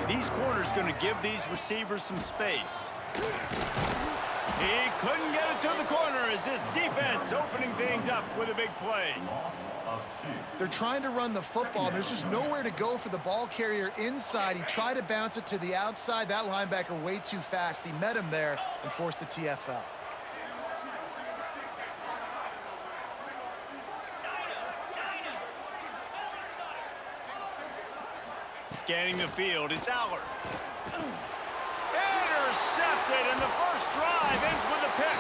These corners going to give these receivers some space. He couldn't get it to the corner as this defense opening things up with a big play. They're trying to run the football. There's just nowhere to go for the ball carrier inside. He tried to bounce it to the outside. That linebacker way too fast. He met him there and forced the TFL. Scanning the field, it's Allard. Intercepted, and the first drive ends with a pick.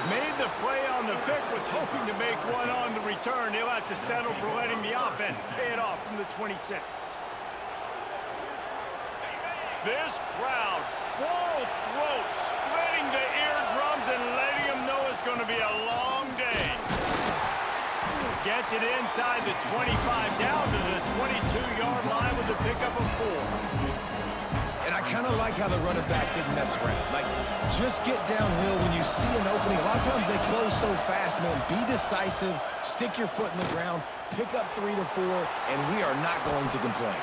Made the play on the pick, was hoping to make one on the return. He'll have to settle for letting the offense pay it off from the 26. This crowd, full throat, splitting the eardrums and letting them know it's going to be a long day. Gets it inside the 25, down to the 22-yard line with a pickup of 4. And I kind of like how the running back didn't mess around. Like, just get downhill when you see an opening. A lot of times they close so fast, man. Be decisive, stick your foot in the ground, pick up 3 to 4, and we are not going to complain.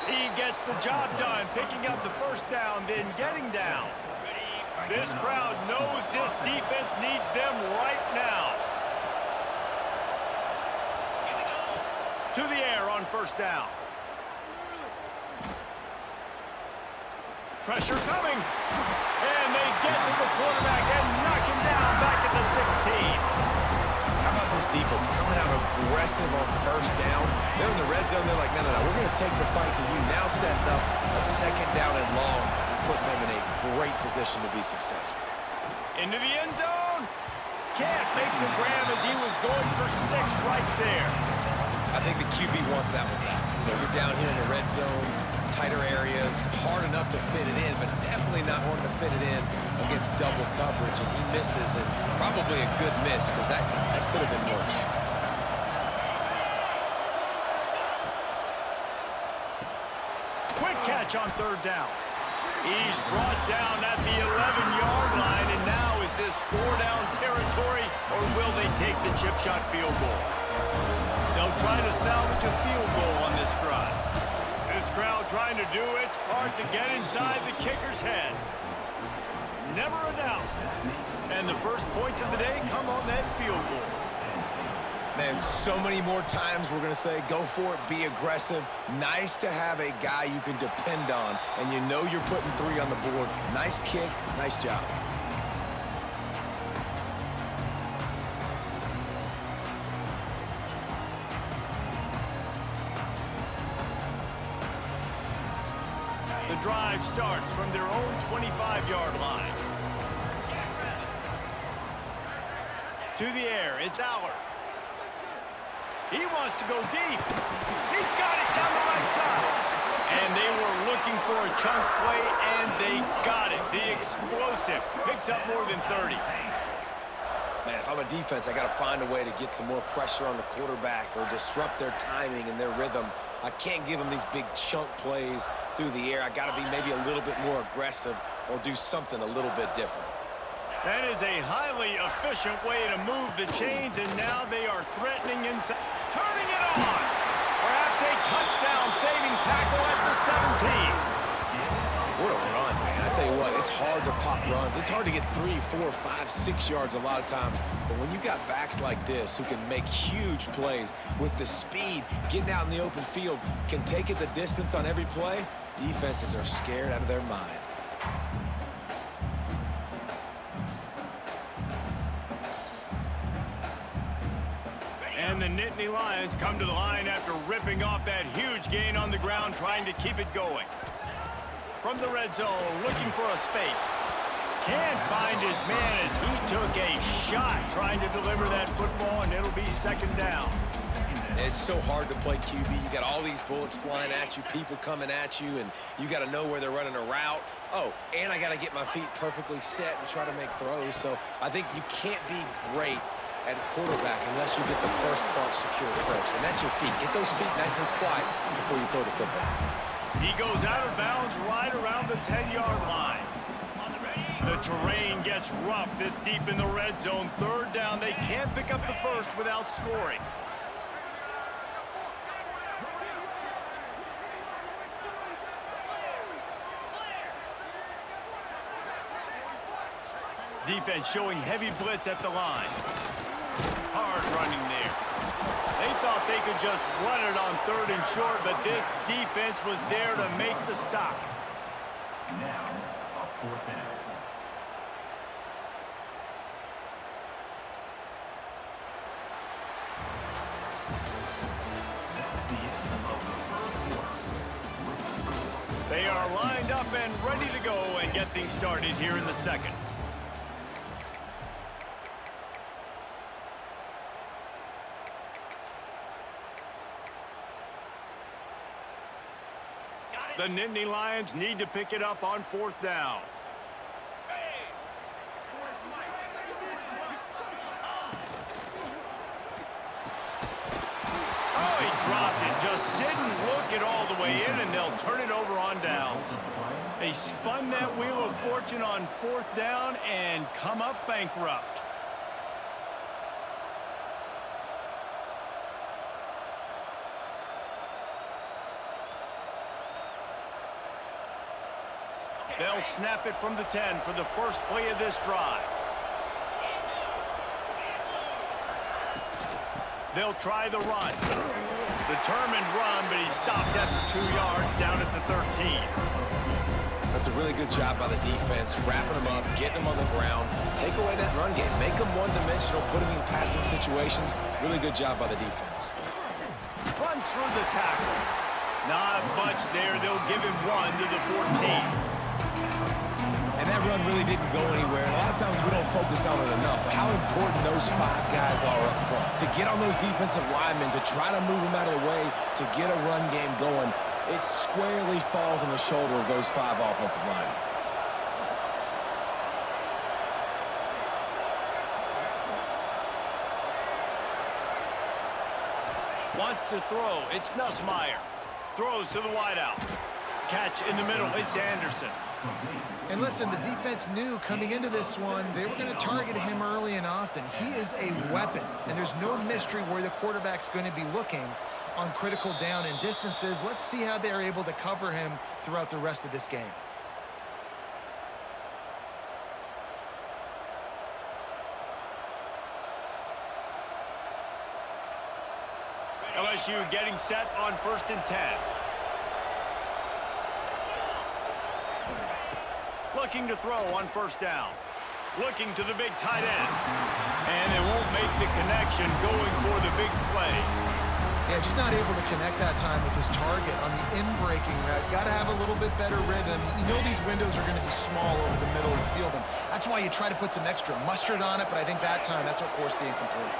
He gets the job done, picking up the first down, then getting down. This crowd knows this defense needs them right now. To the air on first down. Pressure coming. And they get to the quarterback and knock him down back at the 16. How about this defense coming out aggressive on first down? They're in the red zone. They're like, no, we're going to take the fight to you. Now setting up a second down and long and putting them in a great position to be successful. Into the end zone. Can't make the grab as he was going for 6 right there. I think the QB wants that one back. You know, you're down here in the red zone, tighter areas, hard enough to fit it in, but definitely not wanting to fit it in against double coverage, and he misses, and probably a good miss, because that could have been worse. Quick catch on third down. He's brought down at the 11-yard line, and now is this 4-down territory, or will they take the chip shot field goal? They'll try to salvage a field goal on this drive. This crowd trying to do its part to get inside the kicker's head. Never a doubt. And the first points of the day come on that field goal. Man, so many more times we're going to say, go for it, be aggressive. Nice to have a guy you can depend on, and you know you're putting 3 on the board. Nice kick, nice job. The drive starts from their own 25-yard line. To the air, it's Allard. He wants to go deep. He's got it down the right side. And they were looking for a chunk play, and they got it. The explosive picks up more than 30. Man, if I'm a defense, I got to find a way to get some more pressure on the quarterback or disrupt their timing and their rhythm. I can't give them these big chunk plays through the air. I got to be maybe a little bit more aggressive or do something a little bit different. That is a highly efficient way to move the chains, and now they are threatening inside. Turning it on. Perhaps a touchdown-saving tackle at the 17. What a run, man. I tell you what, it's hard to pop runs. It's hard to get 3, 4, 5, 6 yards a lot of times. But when you got backs like this who can make huge plays with the speed, getting out in the open field, can take it the distance on every play, defenses are scared out of their mind. And the Nittany Lions come to the line after ripping off that huge gain on the ground, trying to keep it going. From the red zone, looking for a space. Can't find his man as he took a shot trying to deliver that football, and it'll be second down. It's so hard to play QB. You got all these bullets flying at you, people coming at you, and you got to know where they're running a route. Oh, and I got to get my feet perfectly set and try to make throws. So I think you can't be great at a quarterback unless you get the first part secured first, and that's your feet. Get those feet nice and quiet before you throw the football. He goes out of bounds right around the 10-yard line. The terrain gets rough this deep in the red zone. Third down, they can't pick up the first without scoring. defense showing heavy blitz at the line. Hard running there. They thought they could just run it on 3rd and short, but this defense was there to make the stop. Now, a 4th down. They are lined up and ready to go and get things started here in the second. The Nittany Lions need to pick it up on 4th down. Oh, he dropped it. Just didn't look it all the way in, and they'll turn it over on downs. They spun that wheel of fortune on 4th down and come up bankrupt. They'll snap it from the 10 for the first play of this drive. They'll try the run. Determined run, but he stopped after 2 yards down at the 13. That's a really good job by the defense, wrapping them up, getting them on the ground, take away that run game, make them one-dimensional, put them in passing situations. Really good job by the defense. Runs through the tackle. Not much there. They'll give him 1 to the 14. And that run really didn't go anywhere. And a lot of times we don't focus on it enough, but how important those 5 guys are up front. To get on those defensive linemen, to try to move them out of the way, to get a run game going, it squarely falls on the shoulder of those 5 offensive linemen. Wants to throw. It's Nussmeier. Throws to the wideout. Catch in the middle. It's Anderson. And listen, the defense knew coming into this one, they were going to target him early and often. He is a weapon, and there's no mystery where the quarterback's going to be looking on critical down and distances. Let's see how they're able to cover him throughout the rest of this game. LSU getting set on 1st and 10. Looking to throw on 1st down. Looking to the big tight end. And they won't make the connection going for the big play. Yeah, just not able to connect that time with his target on the in-breaking route. Got to have a little bit better rhythm. You know these windows are going to be small over the middle of the field, and that's why you try to put some extra mustard on it, but I think that time that's what forced the incomplete.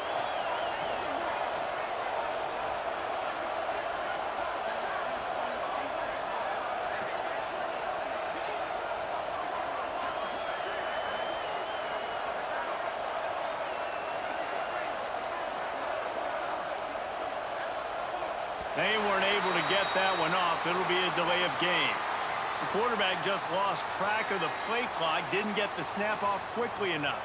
They weren't able to get that one off. It'll be a delay of game. The quarterback just lost track of the play clock, didn't get the snap off quickly enough.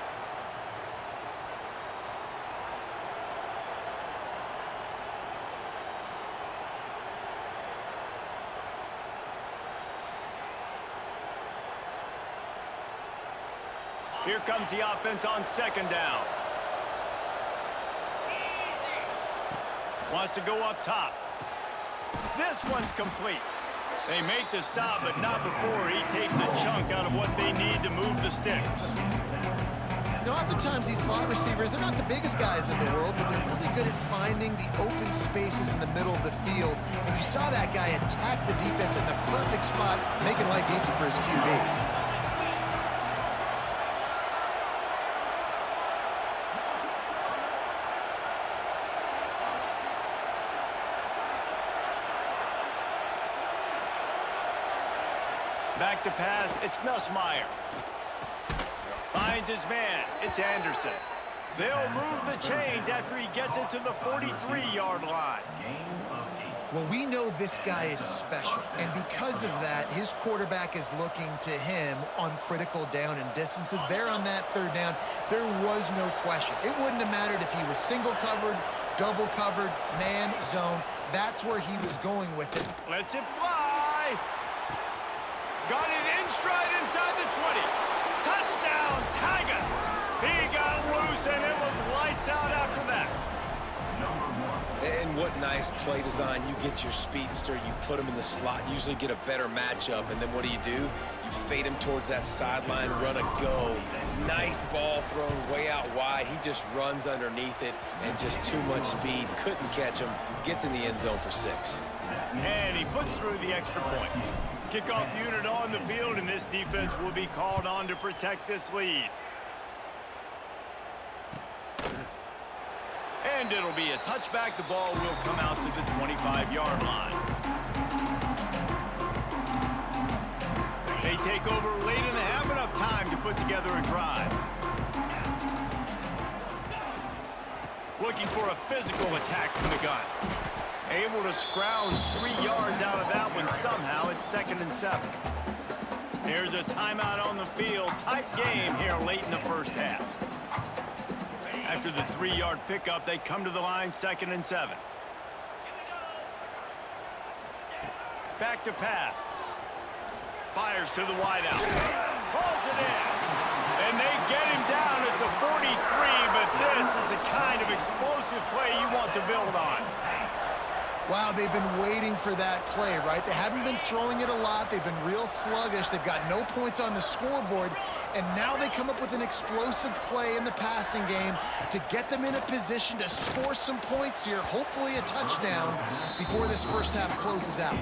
Here comes the offense on 2nd down. Wants to go up top. This one's complete. They make the stop, but not before he takes a chunk out of what they need to move the sticks. You know, oftentimes these slot receivers, they're not the biggest guys in the world, but they're really good at finding the open spaces in the middle of the field. And you saw that guy attack the defense in the perfect spot, making life easy for his QB. Back to pass, it's Nussmeier. Finds his man, it's Anderson. They'll move the chains after he gets it to the 43-yard line. Well, we know this guy is special, and because of that, his quarterback is looking to him on critical down and distances. There on that 3rd down, there was no question. It wouldn't have mattered if he was single covered, double covered, man, zone. That's where he was going with it. Lets it fly. Got it in stride inside the 20. Touchdown, Tigers. and it was lights out after that. And what nice play design. You get your speedster, you put him in the slot, usually get a better matchup, and then what do? You fade him towards that sideline, run a go. Nice ball thrown way out wide. He just runs underneath it, and just too much speed. Couldn't catch him. Gets in the end zone for 6. And he puts through the extra point. Kickoff unit on the field, and this defense will be called on to protect this lead. And it'll be a touchback. The ball will come out to the 25-yard line. They take over late and have enough time to put together a drive. Looking for a physical attack from the gun. Able to scrounge 3 yards out of that one somehow. It's 2nd and 7. There's a timeout on the field. Tight game here late in the first half. After the 3-yard pickup, they come to the line, 2nd and 7. Back to pass. Fires to the wideout. Pulls it in. And they get him down at the 43, but this is the kind of explosive play you want to build on. Wow, they've been waiting for that play, right? They haven't been throwing it a lot. They've been real sluggish. They've got no points on the scoreboard. And now they come up with an explosive play in the passing game to get them in a position to score some points here, hopefully a touchdown, before this first half closes out.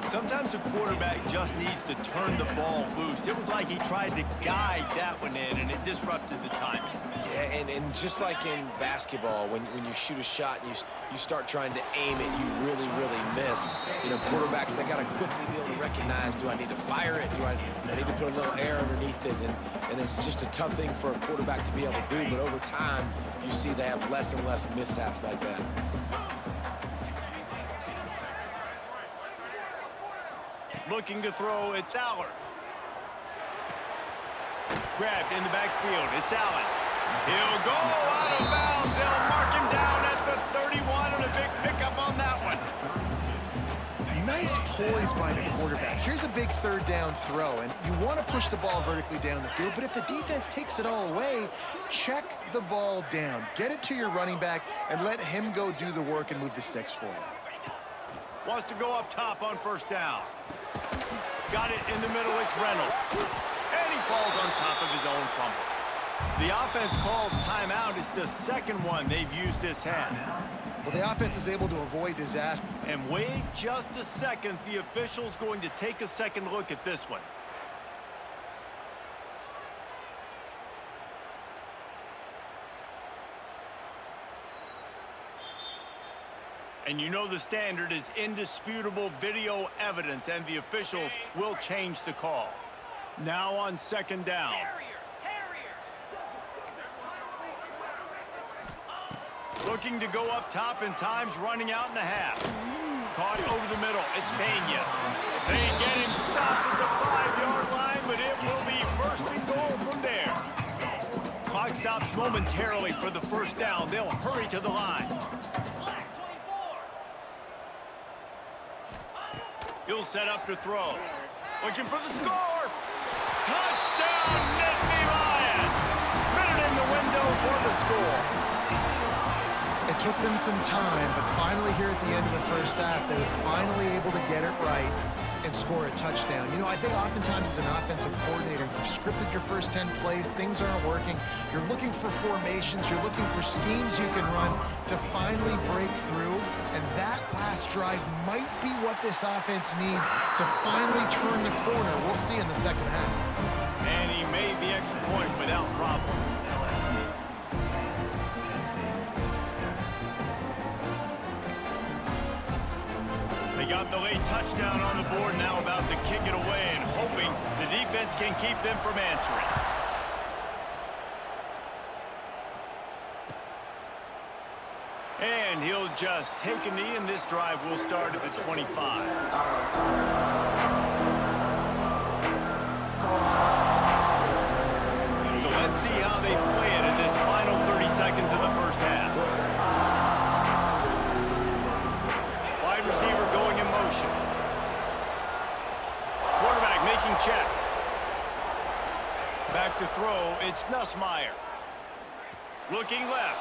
Sometimes a quarterback just needs to turn the ball loose. It was like he tried to guide that one in, and it disrupted the timing. Yeah, and just like in basketball, when you shoot a shot and you start trying to aim it, you really miss. You know, quarterbacks, they got to quickly be able to recognize, do I need to fire it? Do I need to put a little air underneath it? And it's just a tough thing for a quarterback to be able to do, but over time, you see they have less and less mishaps like that. Looking to throw, it's Allard. Grabbed in the backfield, it's Allen. He'll go out of bounds. They'll mark him down at the 31, and a big pickup on that one. Nice poise by the quarterback. Here's a big 3rd down throw, and you want to push the ball vertically down the field, but if the defense takes it all away, check the ball down. Get it to your running back and let him go do the work and move the sticks for you. Wants to go up top on 1st down. Got it in the middle, it's Reynolds. And he falls on top of his own fumble. The offense calls timeout. It's the 2nd one they've used this half. Well, the offense is able to avoid disaster. And wait just a second. The official's going to take a second look at this one. And you know the standard is indisputable video evidence, and the officials will change the call. Now on 2nd down. Looking to go up top, and time's running out in the half. Caught over the middle. It's Pena. They get him stopped at the 5-yard line, but it will be 1st and goal from there. Clock stops momentarily for the 1st down. They'll hurry to the line. He'll set up to throw. Looking for the score. Touchdown, Nittany Lions. Fitted in the window for the score. It took them some time, but finally here at the end of the first half, they were finally able to get it right and score a touchdown. You know, I think oftentimes as an offensive coordinator, you've scripted your first 10 plays, things aren't working. You're looking for formations, you're looking for schemes you can run to finally break through, and that last drive might be what this offense needs to finally turn the corner. We'll see in the 2nd half. And he made the extra point without problem. They got the late touchdown on the board, now about to kick it away and hoping the defense can keep them from answering. And he'll just take a knee, and this drive will start at the 25. So let's see how they play it in this final 30 seconds of the first half. Wide receiver going in motion. Quarterback making checks. Back to throw, it's Nussmeier. Looking left.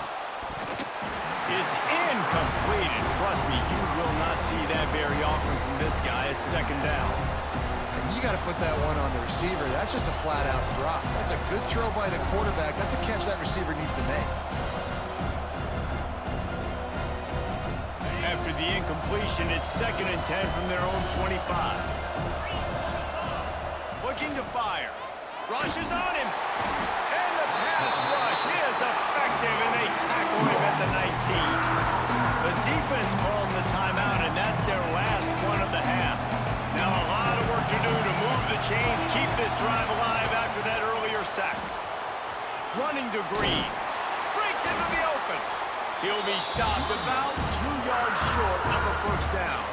It's incomplete, and trust me, you will not see that very often from this guy. It's second down. And you got to put that one on the receiver. That's just a flat-out drop. That's a good throw by the quarterback. That's a catch that receiver needs to make. After the incompletion, it's 2nd and 10 from their own 25. Looking to fire. Rushes on him. And the pass rush is effective, and they tackle him at the 19. The defense calls a timeout, and that's their last one of the half. Now a lot of work to do to move the chains, keep this drive alive after that earlier sack. Running to Green. Breaks into the open. He'll be stopped about 2 yards short of a first down.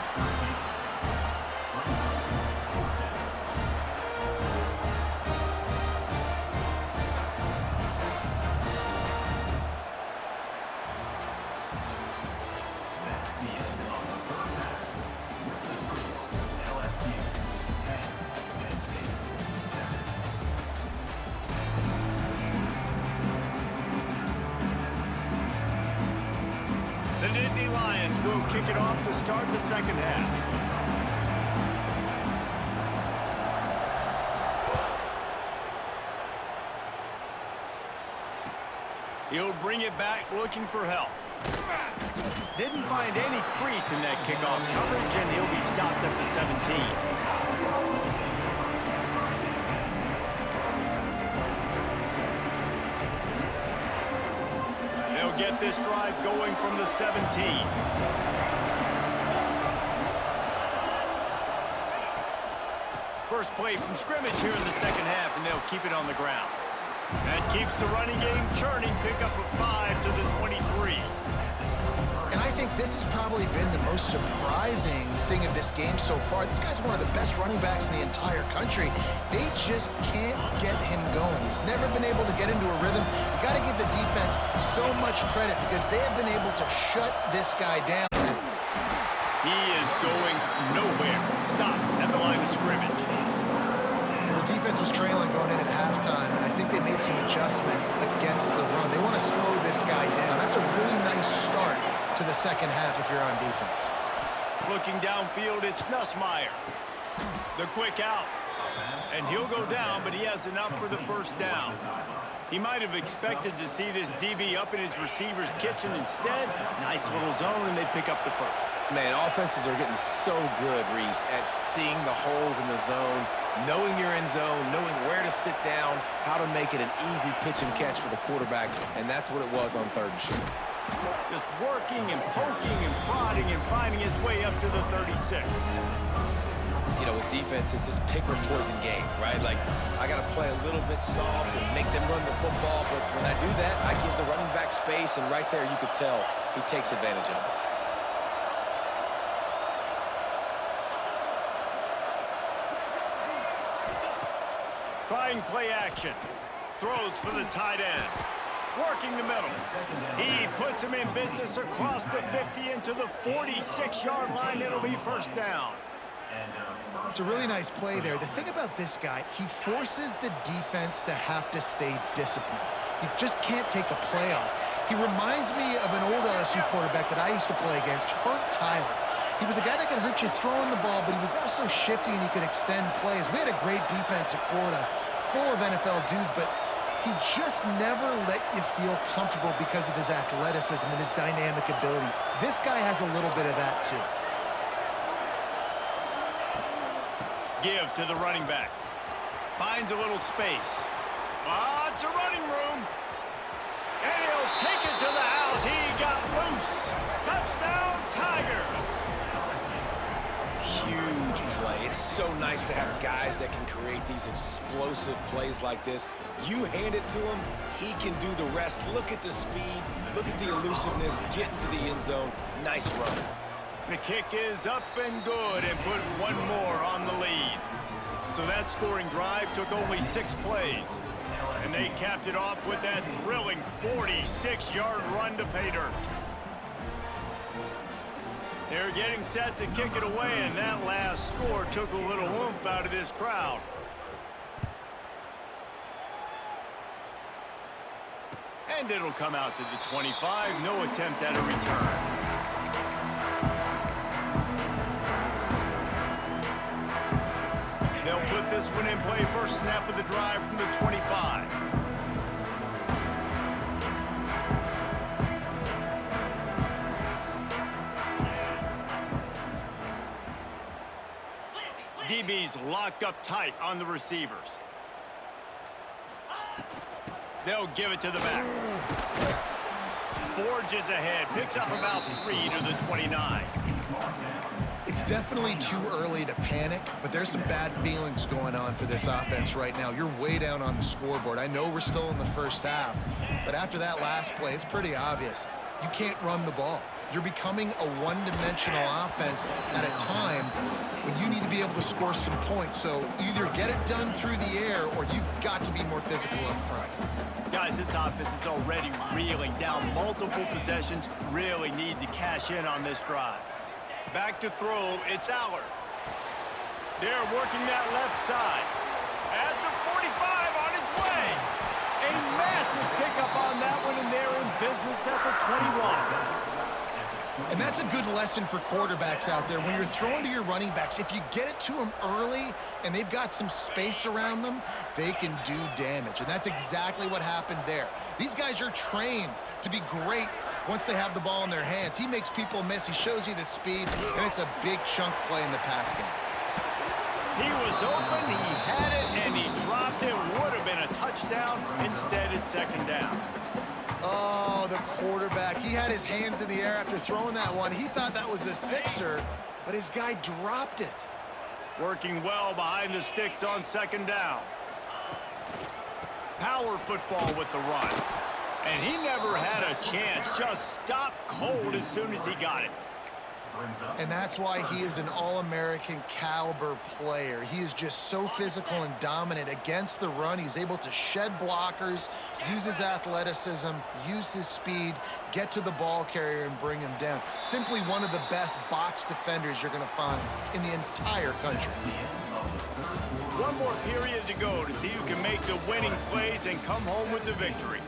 The Nittany Lions will kick it off to start the second half. He'll bring it back looking for help. Didn't find any crease in that kickoff coverage, and he'll be stopped at the 17. Get this drive going from the 17. First play from scrimmage here in the second half, and they'll keep it on the ground. That keeps the running game churning. Pick up a 5 to the 23. And I think this has probably been the most surprising thing of this game so far. This guy's one of the best running backs in the entire country. They just can't get him going. He's never been able to get into a rhythm. You got to give the defense so much credit because they have been able to shut this guy down. He is going nowhere. Stop at the line of scrimmage. The defense was trailing going in at halftime, and I think they made some adjustments against the run. They want to slow this guy down. That's a really nice start to the second half if you're on defense. Looking downfield, it's Nussmeier. The quick out. And he'll go down, but he has enough for the first down. He might have expected to see this DB up in his receiver's kitchen. Instead, nice little zone, and they pick up the first. Man, offenses are getting so good, Reese, at seeing the holes in the zone, knowing you're in zone, knowing where to sit down, how to make it an easy pitch and catch for the quarterback, and that's what it was on 3rd and short. Just working and poking and prodding and finding his way up to the 36. You know, with defense, it's this pick or poison game, right? Like, I got to play a little bit soft and make them run the football, but when I do that, I give the running back space, and right there you could tell he takes advantage of it. Trying play action. Throws for the tight end. Working the middle. He puts him in business across the 50 into the 46-yard line. It'll be first down. It's a really nice play there. The thing about this guy, he forces the defense to have to stay disciplined. He just can't take a play off. He reminds me of an old LSU quarterback that I used to play against, Herb Tyler. He was a guy that could hurt you throwing the ball, but he was also shifty and he could extend plays. We had a great defense at Florida, full of NFL dudes, but he just never let you feel comfortable because of his athleticism and his dynamic ability. This guy has a little bit of that too. Give to the running back. Finds a little space. Lots of running room. And he'll take it to the house. He got loose. Touchdown, Tigers. Huge play. It's so nice to have guys that can create these explosive plays like this. You hand it to him, he can do the rest. Look at the speed. Look at the elusiveness. Get into the end zone. Nice run. The kick is up and good, and put one more on the lead. So that scoring drive took only 6 plays. And they capped it off with that thrilling 46-yard run to pay dirt. They're getting set to kick it away, and that last score took a little oomph out of this crowd. And it'll come out to the 25. No attempt at a return. They'll put this one in play. First snap of the drive from the 25. DB's locked up tight on the receivers. They'll give it to the back. Forges ahead, picks up about 3 to the 29. It's definitely too early to panic, but there's some bad feelings going on for this offense right now. You're way down on the scoreboard. I know we're still in the first half, but after that last play, it's pretty obvious. You can't run the ball. You're becoming a one-dimensional offense at a time when you need to be able to score some points. So either get it done through the air or you've got to be more physical up front. Guys, this offense is already reeling down multiple possessions. Really need to cash in on this drive. Back to throw, it's Allard. They're working that left side. At the 45 on its way. A massive pickup on that one, and they're in business at the 21. And that's a good lesson for quarterbacks out there. When you're throwing to your running backs, if you get it to them early and they've got some space around them, they can do damage. And that's exactly what happened there. These guys are trained to be great once they have the ball in their hands. He makes people miss. He shows you the speed, and it's a big chunk play in the pass game. He was open, he had it, and he dropped it. Would have been a touchdown. Instead, it's second down. Oh, the quarterback. He had his hands in the air after throwing that one. He thought that was a sixer, but his guy dropped it. Working well behind the sticks on second down. Power football with the run. And he never had a chance. Just stopped cold as soon as he got it. And that's why he is an All-American caliber player. He is just so physical and dominant against the run. He's able to shed blockers, use his athleticism, use his speed, get to the ball carrier and bring him down. Simply one of the best box defenders you're going to find in the entire country. One more period to go to see who can make the winning plays and come home with the victory.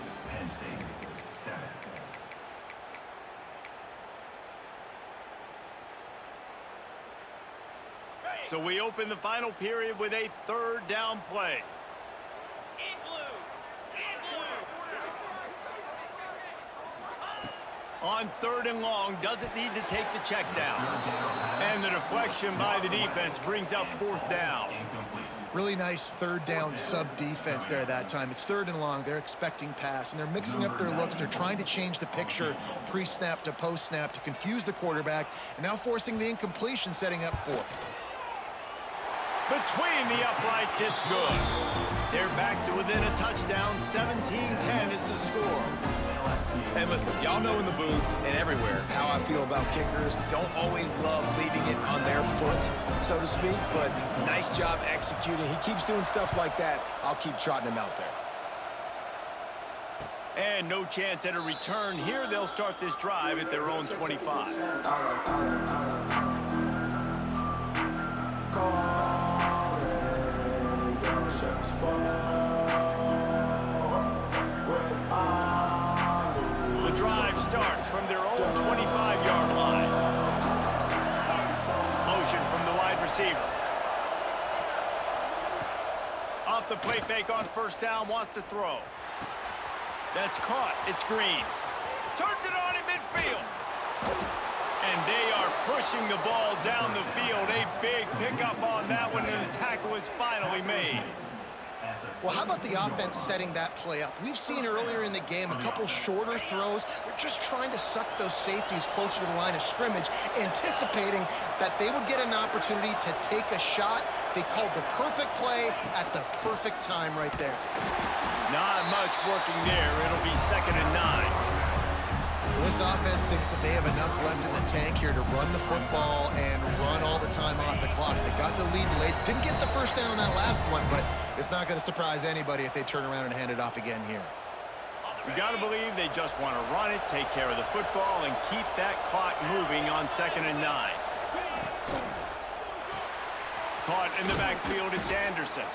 So we open the final period with a third down play. On third and long, doesn't need to take the check down. And the deflection by the defense brings up fourth down. Really nice third down sub-defense there that time. It's third and long. They're expecting pass, and they're mixing up their looks. They're trying to change the picture pre-snap to post-snap to confuse the quarterback, and now forcing the incompletion, setting up fourth. Between the uprights, it's good. They're back to within a touchdown. 17-10 is the score. And listen, y'all know in the booth and everywhere how I feel about kickers. Don't always love leaving it on their foot, so to speak, but nice job executing. He keeps doing stuff like that. I'll keep trotting him out there. And no chance at a return here. They'll start this drive at their own 25. The drive starts from their own 25-yard line. Motion from the wide receiver. Off the play fake on first down, wants to throw. That's caught. It's Green. Turns it on in midfield. And they are pushing the ball down the field. A big pickup on that one, and the tackle is finally made. Well, how about the offense setting that play up? We've seen earlier in the game a couple shorter throws. They're just trying to suck those safeties closer to the line of scrimmage, anticipating that they would get an opportunity to take a shot. They called the perfect play at the perfect time right there. Not much working there. It'll be 2nd and 9. This offense thinks that they have enough left in the tank here to run the football and run all the time off the clock. They got the lead late. Didn't get the first down on that last one, but it's not going to surprise anybody if they turn around and hand it off again here. You got to believe they just want to run it, take care of the football, and keep that clock moving on 2nd and 9. Caught in the backfield, it's Anderson.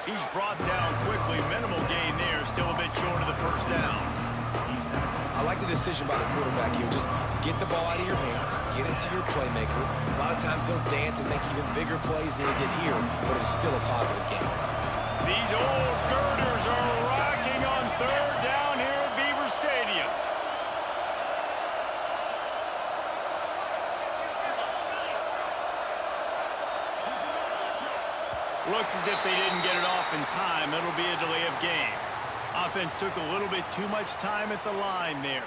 He's brought down quickly. Minimal gain there, still a bit short of the first down. I like the decision by the quarterback here. Just get the ball out of your hands, get it to your playmaker. A lot of times they'll dance and make even bigger plays than they did here, but it was still a positive game. These old girders are rocking on third down here at Beaver Stadium. Looks as if they didn't get it off in time. It'll be a delay of game. Offense took a little bit too much time at the line there.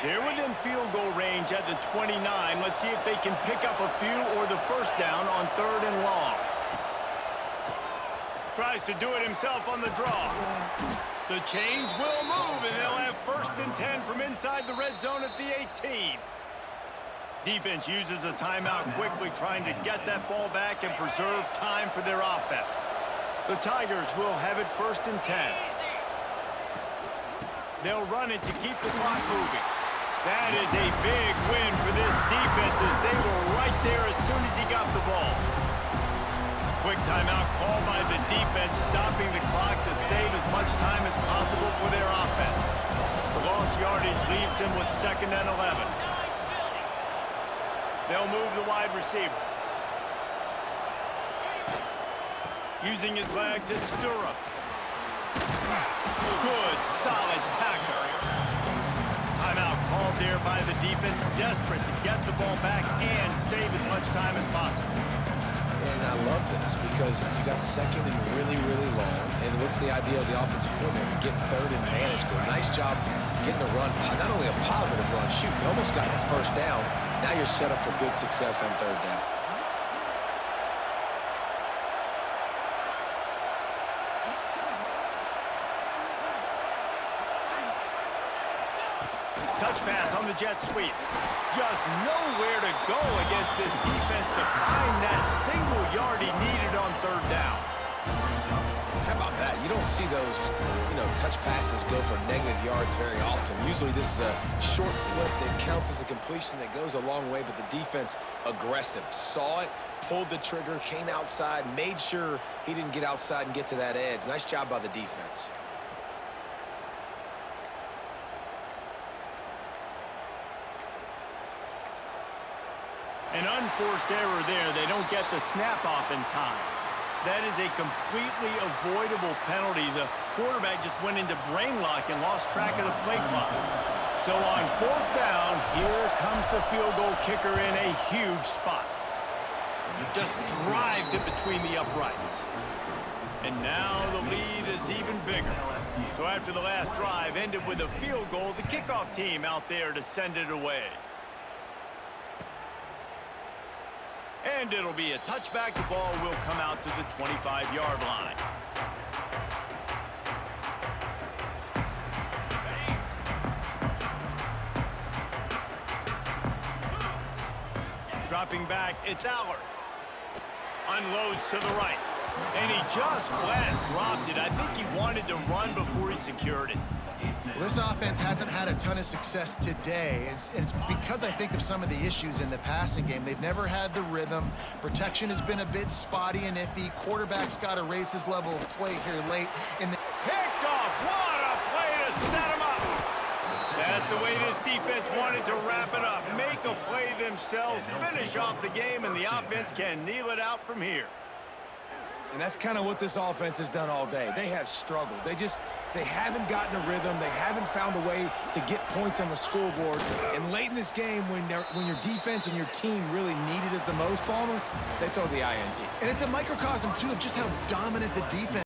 They're within field goal range at the 29. Let's see if they can pick up a few or the first down on 3rd and long. Tries to do it himself on the draw. The change will move, and they'll have 1st and 10 from inside the red zone at the 18. Defense uses a timeout quickly, trying to get that ball back and preserve time for their offense. The Tigers will have it 1st and 10. They'll run it to keep the clock moving. That is a big win for this defense as they were right there as soon as he got the ball. Quick timeout called by the defense, stopping the clock to save as much time as possible for their offense. The lost yardage leaves them with 2nd and 11. They'll move the wide receiver. Using his legs, it's Durham. Good, solid tackle. Timeout called there by the defense, desperate to get the ball back and save as much time as possible. And I love this because you got 2nd and really, really long. And what's the idea of the offensive coordinator? Get 3rd and manageable. Nice job getting the run. Not only a positive run, shoot, you almost got the 1st down. Now you're set up for good success on 3rd down. Touch pass on the jet sweep. Just nowhere to go against this defense to find that single yard he needed on 3rd down. How about that? You don't see those, touch passes go for negative yards very often. Usually this is a short clip that counts as a completion that goes a long way, but the defense aggressive. Saw it, pulled the trigger, came outside, made sure he didn't get outside and get to that edge. Nice job by the defense. An unforced error there. They don't get the snap off in time. That is a completely avoidable penalty. The quarterback just went into brain lock and lost track of the play clock. So on 4th down, here comes the field goal kicker in a huge spot. Just drives it between the uprights. And now the lead is even bigger. So after the last drive ended with a field goal, the kickoff team out there to send it away. And it'll be a touchback. The ball will come out to the 25-yard line. Dropping back, it's Allard. Unloads to the right. And he just flat dropped it. I think he wanted to run before he secured it. Well, this offense hasn't had a ton of success today. It's because I think of some of the issues in the passing game. They've never had the rhythm. Protection has been a bit spotty and iffy. Quarterback's got to raise his level of play here late in the... Picked off. What a play to set him up. That's the way this defense wanted to wrap it up. Make a play themselves, finish off the game, and the offense can kneel it out from here. And that's kind of what this offense has done all day. They have struggled. They haven't gotten a rhythm. They haven't found a way to get points on the scoreboard. And late in this game, when your defense and your team really needed it the most, Palmer, they throw the INT. And it's a microcosm, too, of just how dominant the defense